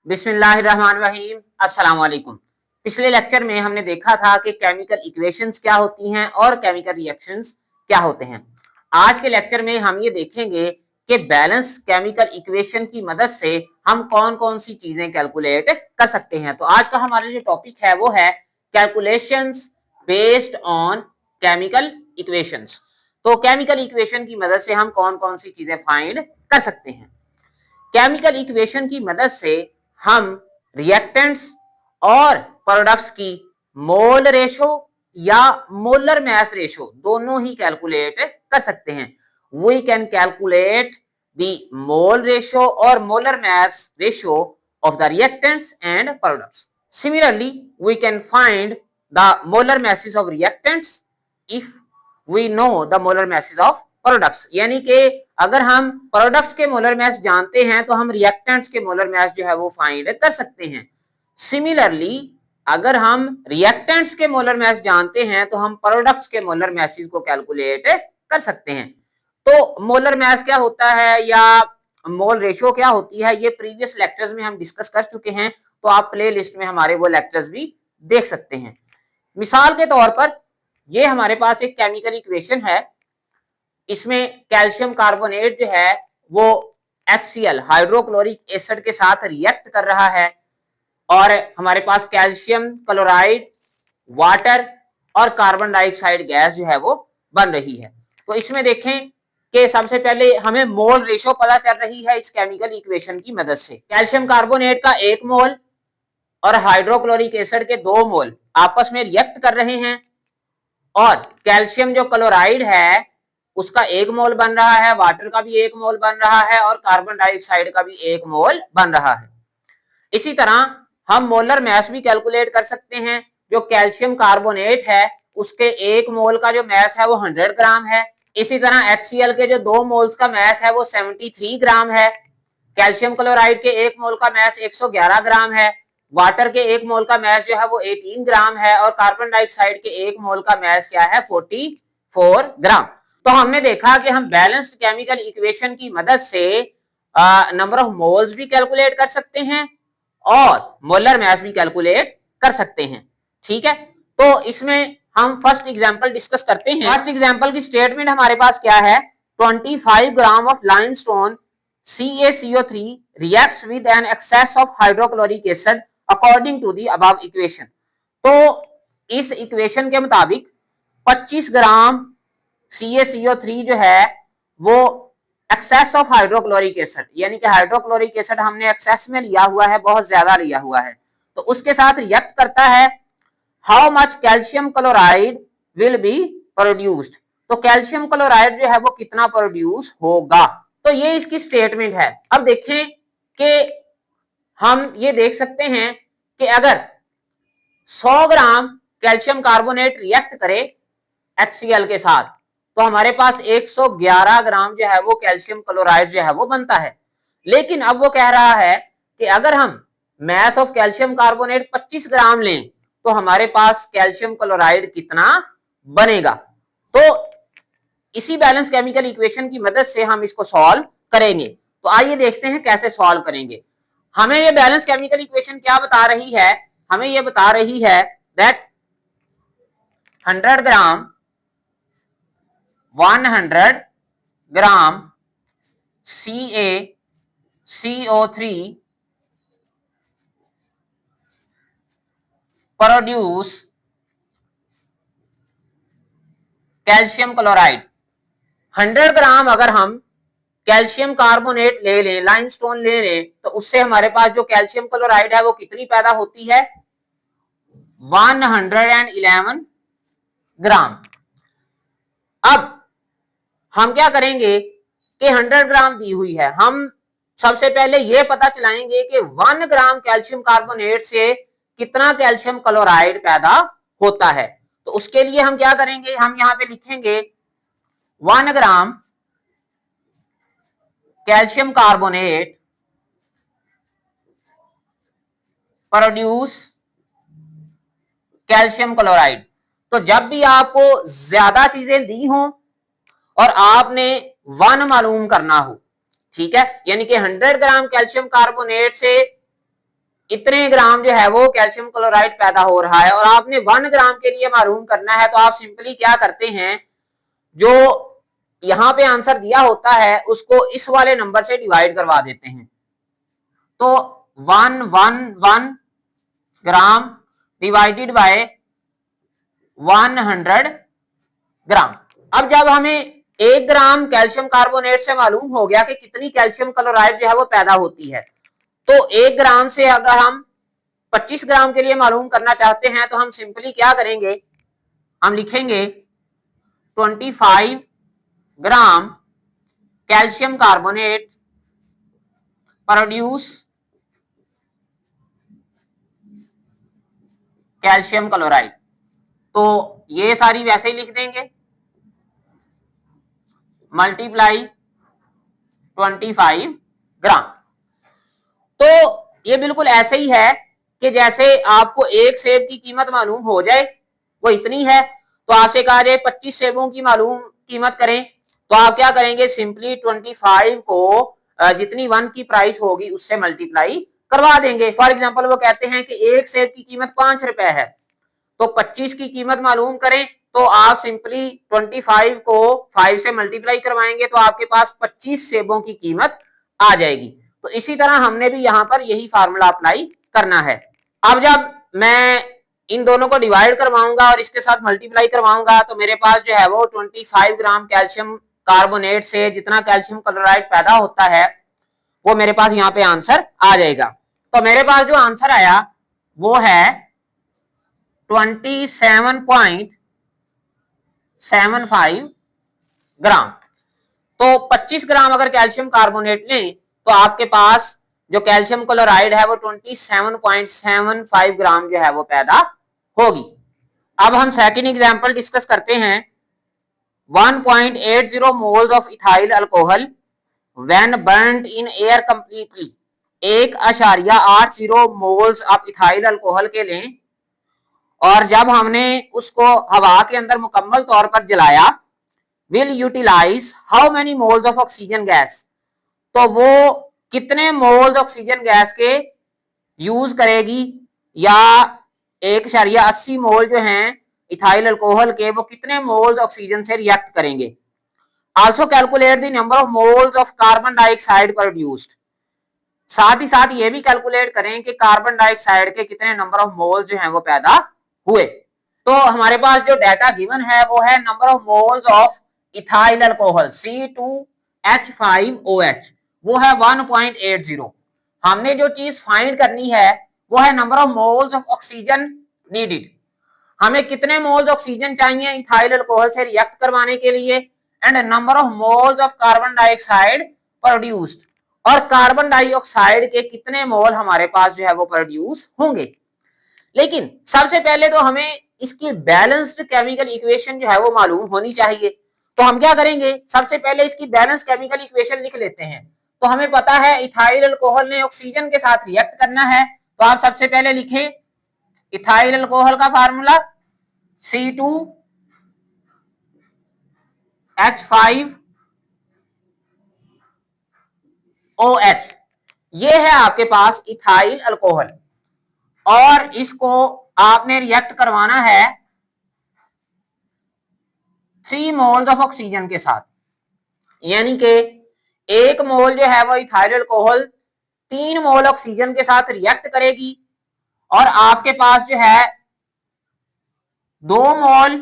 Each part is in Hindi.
बिस्मिल्लाहिर्रहमानिर्रहीम, अस्सलाम वालेकुम। पिछले लेक्चर में हमने देखा था कि केमिकल इक्वेशंस क्या होती हैं और केमिकल रिएक्शंस क्या होते हैं। आज के लेक्चर में हम ये देखेंगे कि बैलेंस केमिकल इक्वेशन की मदद से हम कौन कौन सी चीजें कैलकुलेट कर सकते हैं। तो आज का हमारा जो टॉपिक है वो है calculations based on chemical equations. तो केमिकल इक्वेशन की मदद से हम कौन कौन सी चीजें फाइंड कर सकते हैं। केमिकल इक्वेशन की मदद से हम रिएक्टेंट्स और प्रोडक्ट्स की मोल रेशो या मोलर मास रेशो दोनों ही कैलकुलेट कर सकते हैं। We can calculate the mole ratio और molar mass ratio of the reactants and products. Similarly, we can find the molar masses of reactants if we know the molar masses of products. यानी कि अगर हम प्रोडक्ट्स के मोलर मास जानते हैं तो हम रिएक्टेंट्स के मोलर मास जो है वो फाइंड कर सकते हैं। सिमिलरली, अगर हम रिएक्टेंट्स के मोलर मास जानते हैं तो हम प्रोडक्ट्स के मोलर मासेस को कैलकुलेट कर सकते हैं। तो मोलर मास क्या होता है या मोल रेशियो क्या होती है, ये प्रीवियस लेक्चर्स में हम डिस्कस कर चुके हैं, तो आप प्ले लिस्ट में हमारे वो लेक्चर्स भी देख सकते हैं। मिसाल के तौर पर ये हमारे पास एक केमिकल इक्वेशन है, इसमें कैल्शियम कार्बोनेट जो है वो HCl हाइड्रोक्लोरिक एसिड के साथ रिएक्ट कर रहा है और हमारे पास कैल्शियम क्लोराइड, वाटर और कार्बन डाइऑक्साइड गैस जो है वो बन रही है। तो इसमें देखें कि सबसे पहले हमें मोल रेशो पता चल रही है इस केमिकल इक्वेशन की मदद से। कैल्शियम कार्बोनेट का 1 मोल और हाइड्रोक्लोरिक एसिड के 2 मोल आपस में रिएक्ट कर रहे हैं और कैल्शियम जो क्लोराइड है उसका 1 मोल बन रहा है, वाटर का भी 1 मोल बन रहा है और कार्बन डाइऑक्साइड का भी 1 मोल बन रहा है। इसी तरह हम मोलर मास भी कैलकुलेट कर सकते हैं। जो कैल्शियम कार्बोनेट है उसके 1 मोल का जो मास है वो 100 ग्राम है। इसी तरह HCl के जो 2 मोल्स का मास है वो 73 ग्राम है। कैल्शियम क्लोराइड के 1 मोल का मास 111 ग्राम है। वाटर के 1 मोल का मास जो है वो 18 ग्राम है और कार्बन डाइऑक्साइड के 1 मोल का मास क्या है 44 ग्राम। तो हमने देखा कि हम बैलेंस्ड केमिकल इक्वेशन की मदद से नंबर ऑफ मोल्स भी कैलकुलेट कर सकते हैं और मोलर मास भी कैलकुलेट कर सकते हैं। ठीक है, तो इसमें हम फर्स्ट एग्जांपल डिस्कस करते हैं। फर्स्ट एग्जांपल की स्टेटमेंट हमारे पास क्या है, 25 gram of limestone CaCO3 reacts with an excess of hydrochloric acid according to the above equation। तो इस इक्वेशन के मुताबिक 25 ग्राम CaCO3 जो है वो एक्सेस ऑफ हाइड्रोक्लोरिक एसिड, यानी कि हाइड्रोक्लोरिक एसिड हमने एक्सेस में लिया हुआ है, बहुत ज्यादा लिया हुआ है, तो उसके साथ रिएक्ट करता है। How much calcium chloride will be produced, तो कैल्शियम क्लोराइड जो है वो कितना प्रोड्यूस होगा। तो ये इसकी स्टेटमेंट है। अब देखें कि हम ये देख सकते हैं कि अगर 100 ग्राम कैल्शियम कार्बोनेट रिएक्ट करे HCl के साथ तो हमारे पास 111 ग्राम जो है वो कैल्शियम क्लोराइड जो है वो बनता है। लेकिन अब वो कह रहा है कि अगर हम मास ऑफ कैल्शियम कार्बोनेट 25 ग्राम लें तो हमारे पास कैल्शियम क्लोराइड कितना बनेगा। तो इसी बैलेंस केमिकल इक्वेशन की मदद से हम इसको सॉल्व करेंगे। तो आइए देखते हैं कैसे सॉल्व करेंगे। हमें ये बैलेंस केमिकल इक्वेशन क्या बता रही है, हमें ये बता रही है that 100 gram 100 gram CaCO3 produce calcium chloride. 100 ग्राम अगर हम कैल्शियम कार्बोनेट ले लें, लाइमस्टोन ले लें, तो उससे हमारे पास जो कैल्शियम क्लोराइड है वो कितनी पैदा होती है 111 ग्राम। अब हम क्या करेंगे कि 100 ग्राम दी हुई है, हम सबसे पहले ये पता चलाएंगे कि 1 ग्राम कैल्शियम कार्बोनेट से कितना कैल्शियम क्लोराइड पैदा होता है। तो उसके लिए हम क्या करेंगे, हम यहां पे लिखेंगे 1 ग्राम calcium carbonate produce calcium chloride. तो जब भी आपको ज्यादा चीजें दी हों और आपने 1 मालूम करना हो, ठीक है, यानी कि 100 ग्राम कैल्शियम कार्बोनेट से इतने ग्राम जो है वो कैल्शियम क्लोराइड पैदा हो रहा है, और आपने 1 ग्राम के लिए मालूम करना है, तो आप सिंपली क्या करते हैं, जो यहां पे आंसर दिया होता है उसको इस वाले नंबर से डिवाइड करवा देते हैं। तो 111 ग्राम डिवाइडेड बाय 100 ग्राम। अब जब हमें 1 ग्राम कैल्शियम कार्बोनेट से मालूम हो गया कि कितनी कैल्शियम क्लोराइड जो है वो पैदा होती है, तो 1 ग्राम से अगर हम 25 ग्राम के लिए मालूम करना चाहते हैं तो हम सिंपली क्या करेंगे, हम लिखेंगे 25 ग्राम calcium carbonate produce calcium chloride. तो ये सारी वैसे ही लिख देंगे, मल्टीप्लाई 25 ग्राम। तो ये बिल्कुल ऐसे ही है कि जैसे आपको एक सेब की कीमत मालूम हो जाए, वो इतनी है, तो आपसे कहा जाए 25 सेबों की मालूम कीमत करें, तो आप क्या करेंगे, सिंपली 25 को जितनी 1 की प्राइस होगी उससे मल्टीप्लाई करवा देंगे। फॉर एग्जांपल वो कहते हैं कि एक सेब की कीमत 5 रुपए है, तो 25 की कीमत मालूम करें, तो आप सिंपली 25 को 5 से मल्टीप्लाई करवाएंगे तो आपके पास 25 सेबों की कीमत आ जाएगी। तो इसी तरह हमने भी यहां पर यही फार्मूला अप्लाई करना है। अब जब मैं इन दोनों को डिवाइड करवाऊंगा और इसके साथ मल्टीप्लाई करवाऊंगा, तो मेरे पास जो है वो 25 ग्राम कैल्शियम कार्बोनेट से जितना कैल्शियम क्लोराइड पैदा होता है वो मेरे पास यहाँ पे आंसर आ जाएगा। तो मेरे पास जो आंसर आया वो है 27.75 ग्राम। तो 25 ग्राम अगर कैल्शियम कार्बोनेट लें तो आपके पास जो कैल्शियम क्लोराइड है वो 27.75 ग्राम जो है वो पैदा होगी। अब हम सेकंड एग्जांपल डिस्कस करते हैं। 1.80 moles of ethyl alcohol when burned in air completely. 1.80 moles of ethyl alcohol के लें और जब हमने उसको हवा के अंदर मुकम्मल तौर पर जलाया, will utilize how many moles of oxygen gas. तो वो कितने मोल्स ऑक्सीजन गैस के यूज करेगी, या 1.80 मोल जो हैं इथाइल अल्कोहल के, वो कितने मोल्स ऑक्सीजन से रिएक्ट करेंगे। Also calculate the number of moles of carbon dioxide produced. साथ ही साथ ये भी कैलकुलेट करें कि कार्बन डाइऑक्साइड के कितने नंबर ऑफ मोल्स जो हैं वो पैदा हुए। तो हमारे पास जो डाटा गिवन है वो है number of moles of ethyl alcohol C2H5OH, वो है 1.80। हमने जो चीज फाइंड करनी है वो है number of moles of oxygen needed. हमें कितने मोल्स ऑक्सीजन चाहिए इथाइल अल्कोहल से रिएक्ट करवाने के लिए, and number of moles of carbon dioxide produced, और कार्बन डाइऑक्साइड के कितने मोल हमारे पास जो है वो प्रोड्यूस होंगे। लेकिन सबसे पहले तो हमें इसकी बैलेंस्ड केमिकल इक्वेशन जो है वो मालूम होनी चाहिए। तो हम क्या करेंगे, सबसे पहले इसकी बैलेंस केमिकल इक्वेशन लिख लेते हैं। तो हमें पता है इथाइल अल्कोहल ने ऑक्सीजन के साथ रिएक्ट करना है, तो आप सबसे पहले लिखें इथाइल अल्कोहल का फार्मूला C2H5OH। ये है आपके पास इथाइल अल्कोहल, और इसको आपने रिएक्ट करवाना है 3 मोल्स ऑफ ऑक्सीजन के साथ, यानी कि 1 मोल जो है वो इथाइल अल्कोहल 3 मोल ऑक्सीजन के साथ रिएक्ट करेगी, और आपके पास जो है 2 मोल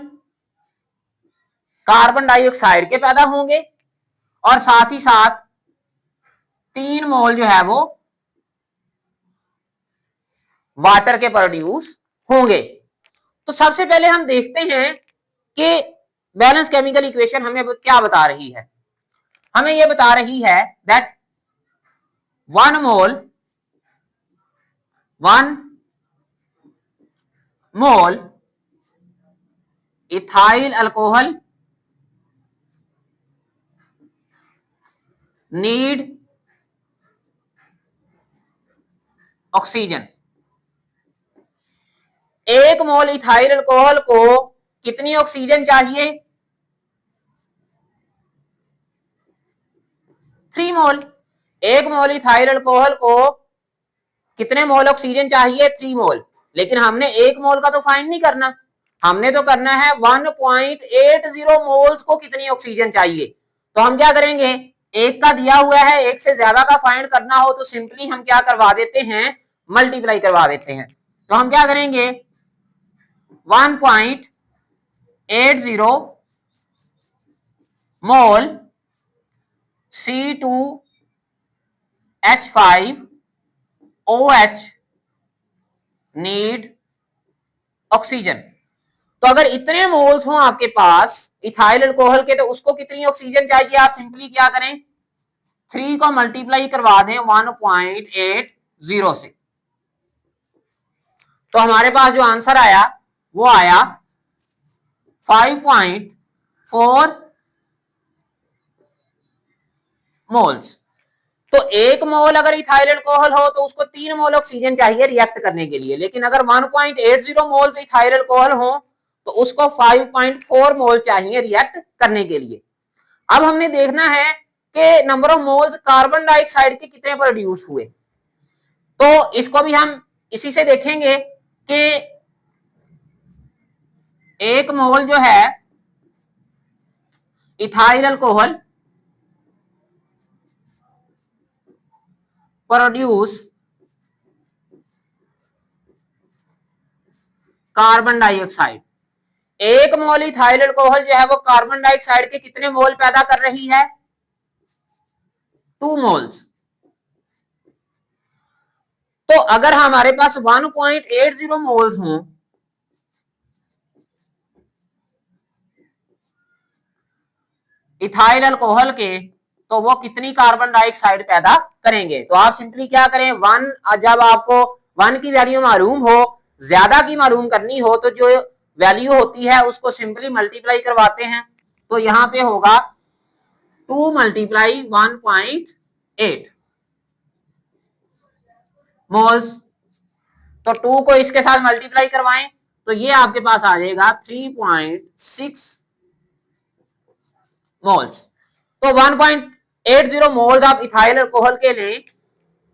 कार्बन डाइऑक्साइड के पैदा होंगे, और साथ ही साथ 3 मोल जो है वो वाटर के प्रोड्यूस होंगे। तो सबसे पहले हम देखते हैं कि बैलेंस केमिकल इक्वेशन हमें क्या बता रही है। हमें यह बता रही है that 1 mole ethyl alcohol need oxygen. 1 mole ethyl alcohol को कितनी ऑक्सीजन चाहिए, 3 मोल। 1 मोल इथाइल अल्कोहल को कितने मोल ऑक्सीजन चाहिए? 3 मोल। लेकिन हमने 1 मोल का तो फाइंड नहीं करना, हमने तो करना है 1.80 मोल्स को कितनी ऑक्सीजन चाहिए। तो हम क्या करेंगे, एक का दिया हुआ है, एक से ज्यादा का फाइंड करना हो तो सिंपली हम क्या करवा देते हैं, मल्टीप्लाई करवा देते हैं। तो हम क्या करेंगे, 1.80 मोल C2H5OH नीड ऑक्सीजन। तो अगर इतने मोल्स हो आपके पास इथाइल अल्कोहल के, तो उसको कितनी ऑक्सीजन चाहिए? आप सिंपली क्या करें, 3 को मल्टीप्लाई करवा दें 1.80 से। तो हमारे पास जो आंसर आया वो आया 5.4 मोल्स। तो 1 मोल अगर इथाइल अल्कोहल हो तो उसको 3 मोल ऑक्सीजन चाहिए रिएक्ट करने के लिए, लेकिन अगर 1.80 मोल्स इथाइल अल्कोहल हो तो उसको 5.4 मोल चाहिए रिएक्ट करने के लिए। अब हमने देखना है कि number of moles carbon dioxide के कितने प्रोड्यूस हुए। तो इसको भी हम इसी से देखेंगे कि 1 मोल जो है ethyl alcohol produce carbon dioxide, 1 मोल इथाइल अल्कोहल जो है वो कार्बन डाइऑक्साइड के कितने मोल पैदा कर रही है? 2 मोल्स। तो अगर हमारे पास 1.80 मोल्स हों इथाइल अल्कोहल के, तो वो कितनी कार्बन डाइऑक्साइड पैदा करेंगे? तो आप सिंपली क्या करें, 1, जब आपको 1 की वैल्यू मालूम हो, ज्यादा की मालूम करनी हो, तो जो वैल्यू होती है उसको सिंपली मल्टीप्लाई करवाते हैं। तो यहां पे होगा 2 मल्टीप्लाई 1.8 मोल्स। तो 2 को इसके साथ मल्टीप्लाई करवाएं तो ये आपके पास आ जाएगा 3.6 मोल्स। तो 1.80 मोल्स आप इथाइल अल्कोहल के लें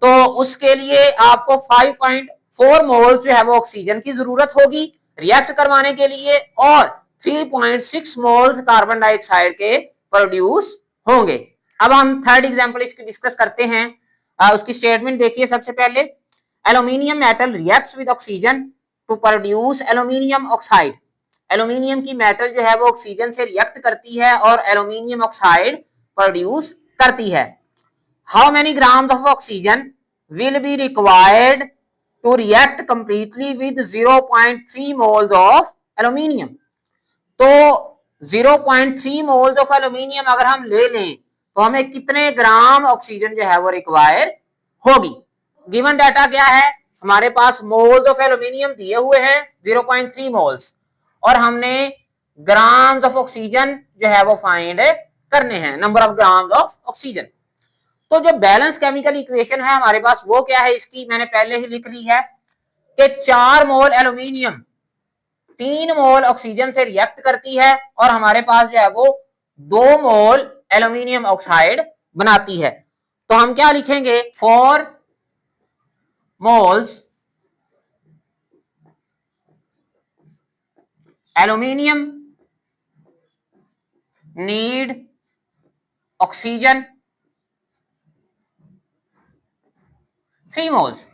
तो उसके लिए आपको 5.4 मोल जो है वो ऑक्सीजन की जरूरत होगी रिएक्ट करवाने के लिए, और 3.6 मोल्स कार्बन डाइऑक्साइड के प्रोड्यूस होंगे। अब हम थर्ड एग्जांपल इसकी डिस्कस करते हैं। उसकी स्टेटमेंट देखिए। सबसे पहले, aluminium metal reacts with oxygen to produce aluminium oxide. Aluminium की मेटल जो है वो ऑक्सीजन से रिएक्ट करती है और एल्यूमिनियम ऑक्साइड प्रोड्यूस करती है। How many grams of oxygen will be required to react completely with 0.3 moles of aluminium। तो 0.3 moles of aluminium अगर हम ले लें तो हमें कितने ग्राम ऑक्सीजन जो है वो रिक्वायर होगी। गिवन डाटा क्या है, हमारे पास मोल्स ऑफ एल्यूमिनियम दिए हुए हैं 0.3 मोल्स, और हमने ग्राम्स ऑफ ऑक्सीजन जो है वो फाइंड करने हैं, number of grams of oxygen. तो जो बैलेंस केमिकल इक्वेशन है हमारे पास वो क्या है, इसकी मैंने पहले ही लिख ली है कि 4 मोल एल्यूमिनियम 3 मोल ऑक्सीजन से रिएक्ट करती है और हमारे पास जो है वो 2 मोल एल्यूमिनियम ऑक्साइड बनाती है। तो हम क्या लिखेंगे, 4 moles aluminium need oxygen 3 moles.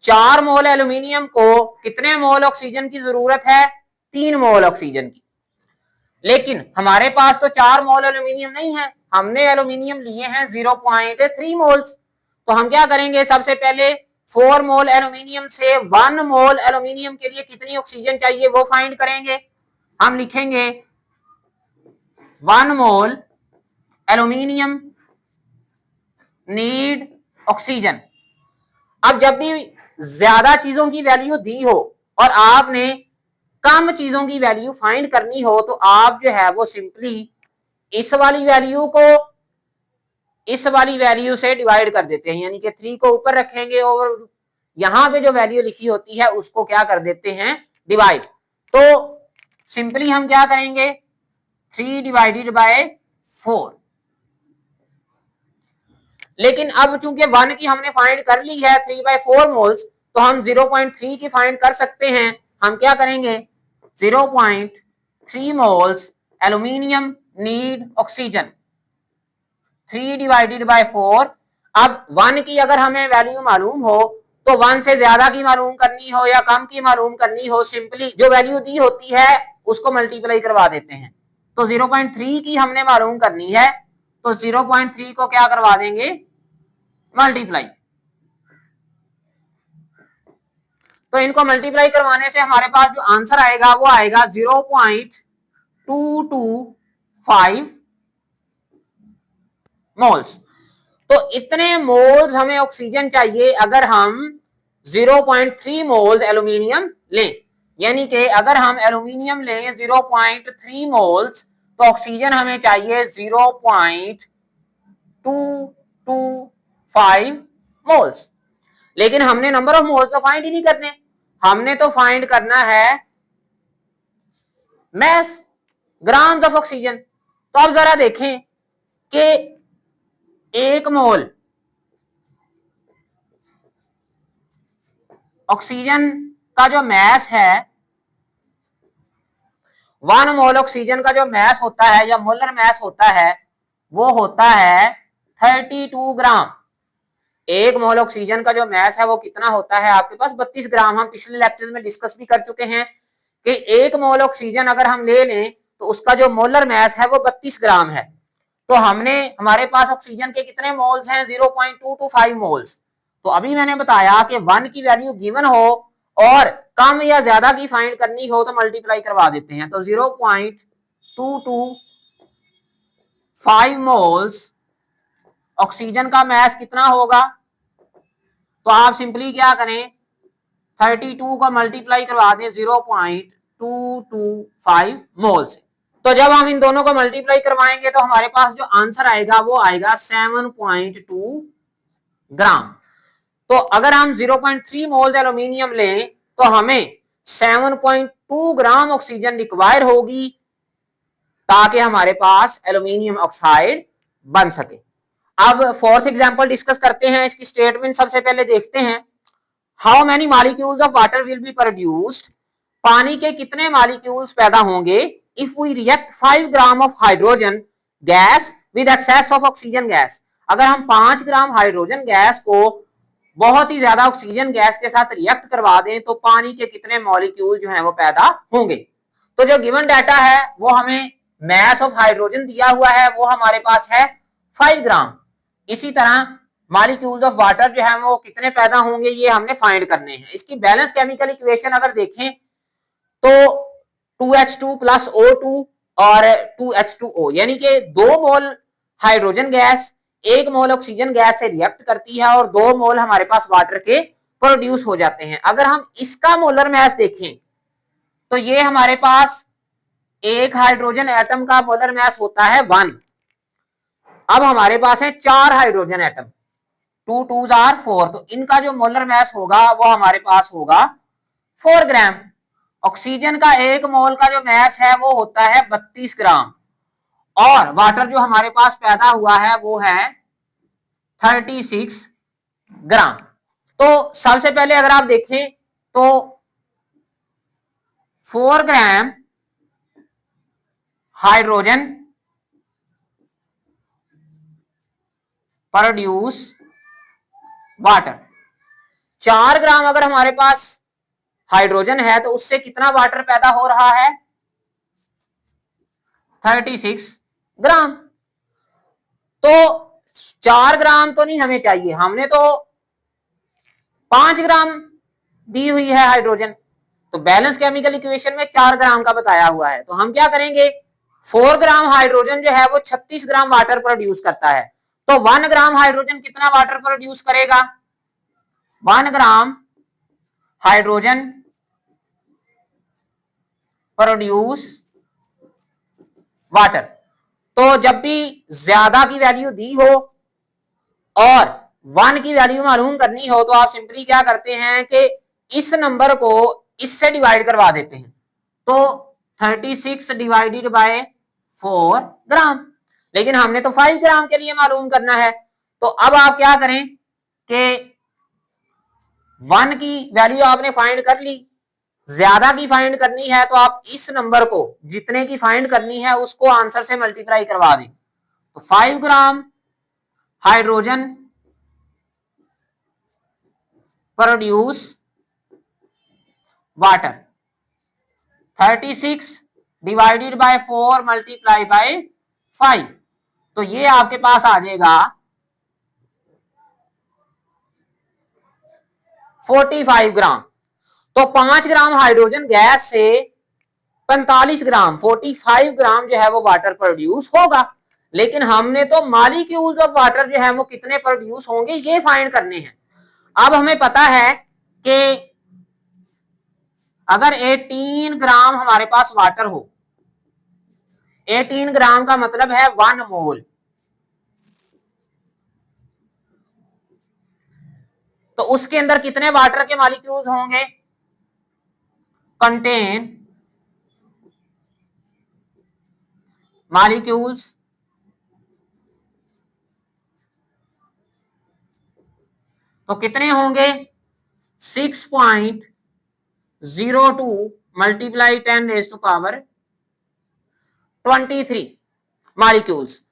4 मोल एल्यूमिनियम को कितने मोल ऑक्सीजन की जरूरत है? 3 मोल ऑक्सीजन की। लेकिन हमारे पास तो 4 मोल एल्यूमिनियम नहीं है, हमने एल्यूमिनियम लिए हैं 0.3 मोल्स। तो हम क्या करेंगे, सबसे पहले 4 मोल एल्यूमिनियम से 1 मोल एल्यूमिनियम के लिए कितनी ऑक्सीजन चाहिए वो फाइंड करेंगे। हम लिखेंगे 1 मोल एल्यूमिनियम नीड ऑक्सीजन। अब जब भी ज्यादा चीजों की वैल्यू दी हो और आपने कम चीजों की वैल्यू फाइंड करनी हो तो आप जो है वो सिंपली इस वाली वैल्यू को इस वाली वैल्यू से डिवाइड कर देते हैं, यानी कि 3 को ऊपर रखेंगे और यहां पे जो वैल्यू लिखी होती है उसको क्या कर देते हैं, डिवाइड। तो सिंपली हम क्या करेंगे, 3 डिवाइडेड बाय 4। लेकिन अब चूंकि 1 की हमने फाइंड कर ली है 3/4 मोल्स, तो हम 0.3 की फाइंड कर सकते हैं। हम क्या करेंगे, 0.3 मोल्स एल्यूमिनियम नीड ऑक्सीजन 3/4। अब 1 की अगर हमें वैल्यू मालूम हो तो 1 से ज्यादा की मालूम करनी हो या कम की मालूम करनी हो, सिंपली जो वैल्यू दी होती है उसको मल्टीप्लाई करवा देते हैं। तो 0.3 की हमने मालूम करनी है, तो 0.3 को क्या करवा देंगे, मल्टीप्लाई। तो इनको मल्टीप्लाई करवाने से हमारे पास जो आंसर आएगा वो आएगा 0.225 मोल्स। तो इतने मोल्स हमें ऑक्सीजन चाहिए अगर हम 0.3 मोल्स एल्यूमिनियम लें। यानी कि अगर हम एल्यूमिनियम लें 0.3 मोल्स तो ऑक्सीजन हमें चाहिए 0.225 मोल्स। लेकिन हमने नंबर ऑफ मोल्स तो फाइंड ही नहीं करने, हमने तो फाइंड करना है मैस, ग्राम्स ऑफ ऑक्सीजन। तो अब जरा देखें कि 1 मोल ऑक्सीजन का जो मैस है, 1 मोल ऑक्सीजन का जो मैस होता है या मोलर मैस होता है वो होता है 32 ग्राम। 1 मोल ऑक्सीजन का जो मैस है वो कितना होता है आपके पास, 32 ग्राम। हम पिछले लेक्चर्स में डिस्कस भी कर चुके हैं कि 1 मोल ऑक्सीजन अगर हम ले लें तो उसका जो मोलर मैस है वो 32 ग्राम है। तो हमारे पास ऑक्सीजन के कितने मोल्स हैं, 0.225 मोल्स। तो अभी मैंने बताया कि 1 की वैल्यू गिवन हो और कम या ज्यादा की फाइंड करनी हो तो मल्टीप्लाई करवा देते हैं। तो 0.225 मोल्स ऑक्सीजन का मैस कितना होगा, तो आप सिंपली क्या करें, 32 को मल्टीप्लाई करवा दें 0.225 मोल से। तो जब हम इन दोनों को मल्टीप्लाई करवाएंगे तो हमारे पास जो आंसर आएगा वो आएगा 7.2 ग्राम। तो अगर हम 0.3 मोल एल्यूमिनियम लें तो हमें 7.2 ग्राम ऑक्सीजन रिक्वायर होगी ताकि हमारे पास एल्यूमिनियम ऑक्साइड बन सके। अब फोर्थ एग्जांपल डिस्कस करते हैं। इसकी स्टेटमेंट सबसे पहले देखते हैं। How many molecules of water will be produced, पानी के कितने मॉलिक्यूल्स पैदा होंगे if we react 5 gram of hydrogen gas with excess of oxygen gas. अगर हम 5 ग्राम हाइड्रोजन गैस को बहुत ही ज्यादा ऑक्सीजन गैस के साथ रिएक्ट करवा दें तो पानी के कितने मॉलिक्यूल जो है वो पैदा होंगे। तो जो गिवन डाटा है वो हमें मैस ऑफ हाइड्रोजन दिया हुआ है, वो हमारे पास है 5 ग्राम। इसी तरह मॉलिक्यूल्स ऑफ वाटर जो है वो कितने पैदा होंगे ये हमने फाइंड करने हैं। इसकी बैलेंस केमिकल इक्वेशन अगर देखें तो 2H2 प्लस O2 और 2H2O, यानी कि 2 मोल हाइड्रोजन गैस 1 मोल ऑक्सीजन गैस से रिएक्ट करती है और 2 मोल हमारे पास वाटर के प्रोड्यूस हो जाते हैं। अगर हम इसका मोलर मैस देखें तो ये हमारे पास एक हाइड्रोजन एटम का मोलर मैस होता है 1। अब हमारे पास है 4 हाइड्रोजन एटम, 2 2s are 4, तो इनका जो मोलर मैस होगा वो हमारे पास होगा 4 ग्राम। ऑक्सीजन का 1 मोल का जो मैस है वो होता है 32 ग्राम और वाटर जो हमारे पास पैदा हुआ है वो है 36 ग्राम। तो सबसे पहले अगर आप देखें तो 4 ग्राम हाइड्रोजन प्रोड्यूस वाटर, 4 ग्राम अगर हमारे पास हाइड्रोजन है तो उससे कितना वाटर पैदा हो रहा है, 36 ग्राम। तो 4 ग्राम तो नहीं हमें चाहिए, हमने तो 5 ग्राम दी हुई है हाइड्रोजन। तो बैलेंस केमिकल इक्वेशन में 4 ग्राम का बताया हुआ है। तो हम क्या करेंगे, 4 ग्राम हाइड्रोजन जो है वो 36 ग्राम वाटर प्रोड्यूस करता है। तो 1 ग्राम हाइड्रोजन कितना वाटर प्रोड्यूस करेगा, 1 ग्राम हाइड्रोजन प्रोड्यूस वाटर। तो जब भी ज्यादा की वैल्यू दी हो और 1 की वैल्यू मालूम करनी हो तो आप सिंपली क्या करते हैं कि इस नंबर को इससे डिवाइड करवा देते हैं। तो 36 डिवाइडेड बाय 4 ग्राम, लेकिन हमने तो 5 ग्राम के लिए मालूम करना है। तो अब आप क्या करें कि 1 की वैल्यू आपने फाइंड कर ली, ज्यादा की फाइंड करनी है तो आप इस नंबर को जितने की फाइंड करनी है उसको आंसर से मल्टीप्लाई करवा दें। तो 5 gram hydrogen produce water, 36 divided by 4 multiply by 5, तो ये आपके पास आ जाएगा 45 ग्राम। तो 5 ग्राम हाइड्रोजन गैस से 45 ग्राम 45 ग्राम जो है वो वाटर प्रोड्यूस होगा, लेकिन हमने तो मॉलिक्यूल्स ऑफ वाटर जो है वो कितने प्रोड्यूस होंगे ये फाइंड करने हैं। अब हमें पता है कि अगर 18 ग्राम हमारे पास वाटर हो, 18 ग्राम का मतलब है 1 मोल, तो उसके अंदर कितने वाटर के मॉलिक्यूल्स होंगे, कंटेन मॉलिक्यूल्स तो कितने होंगे 6.02 multiply 10 raise to power 23 molecules.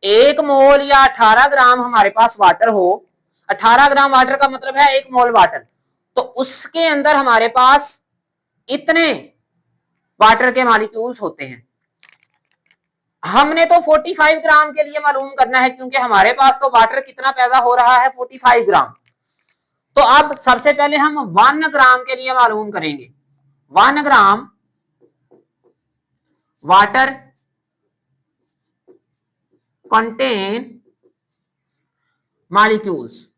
1 mole या 18 ग्राम हमारे पास वाटर हो, 18 ग्राम वाटर का मतलब है 1 मोल वाटर, तो उसके अंदर हमारे पास इतने वाटर के मॉलिक्यूल्स होते हैं। हमने तो 45 ग्राम के लिए मालूम करना है क्योंकि हमारे पास तो वाटर कितना पैदा हो रहा है 45 ग्राम। तो अब सबसे पहले हम 1 ग्राम के लिए मालूम करेंगे। 1 ग्राम वाटर कंटेन मॉलिक्यूल्स,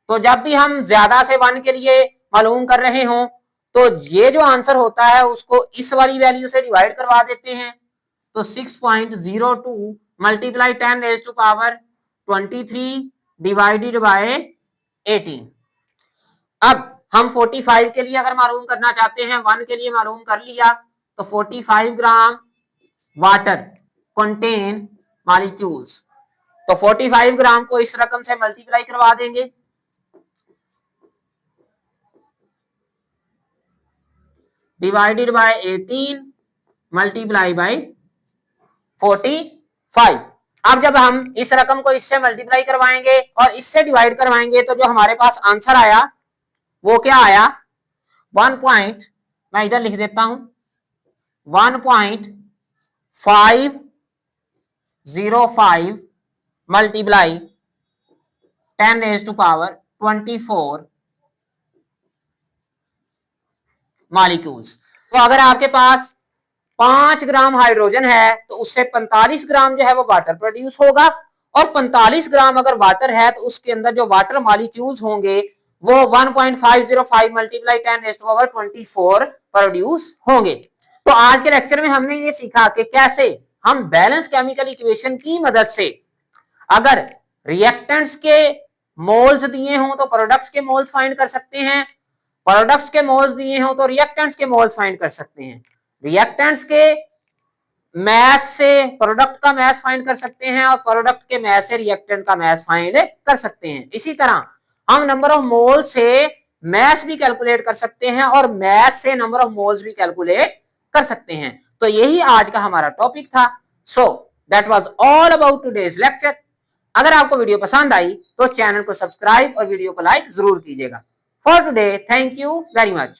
तो जब भी हम ज्यादा से 1 के लिए मालूम कर रहे हों तो ये जो आंसर होता है उसको इस वाली वैल्यू से डिवाइड करवा देते हैं। तो 6.02 multiply 10 raise to power 23 divided by 18। अब हम 45 के लिए अगर मालूम करना चाहते हैं, 1 के लिए मालूम कर लिया, तो 45 ग्राम वाटर कंटेन मॉलिक्यूल्स, तो 45 ग्राम को इस रकम से मल्टीप्लाई करवा देंगे, डिवाइडेड बाय 18 मल्टीप्लाई बाय 45। अब जब हम इस रकम को इससे मल्टीप्लाई करवाएंगे और इससे डिवाइड करवाएंगे तो जो हमारे पास आंसर आया वो क्या आया, 1. मैं इधर लिख देता हूं 1.505 multiply 10 raise to power 24 molecules. तो अगर आपके पास 5 ग्राम हाइड्रोजन है तो उससे 45 ग्राम जो है वो वाटर प्रोड्यूस होगा, और 45 ग्राम अगर वाटर है तो उसके अंदर जो वाटर मॉलिक्यूल्स होंगे वो 1.505 multiply 10 raise to power 24 produce होंगे। तो आज के लेक्चर में हमने ये सीखा कि कैसे हम बैलेंस केमिकल इक्वेशन की मदद से अगर रिएक्टेंट्स के मोल्स दिए हों तो प्रोडक्ट्स के मोल्स फाइंड कर सकते हैं, प्रोडक्ट्स के मोल्स दिए हों तो रिएक्टेंट्स के मोल्स फाइंड कर सकते हैं, रिएक्टेंट्स के मैस से प्रोडक्ट का मैस फाइंड कर सकते हैं और प्रोडक्ट के मैस से रिएक्टेंट का मैस फाइंड कर सकते हैं। इसी तरह हम नंबर ऑफ मोल से मैस भी कैलकुलेट कर सकते हैं और मैस से नंबर ऑफ मोल्स भी कैलकुलेट कर सकते हैं। तो यही आज का हमारा टॉपिक था। So that was all about today's lecture. अगर आपको वीडियो पसंद आई तो चैनल को सब्सक्राइब और वीडियो को लाइक जरूर कीजिएगा। For today thank you very much.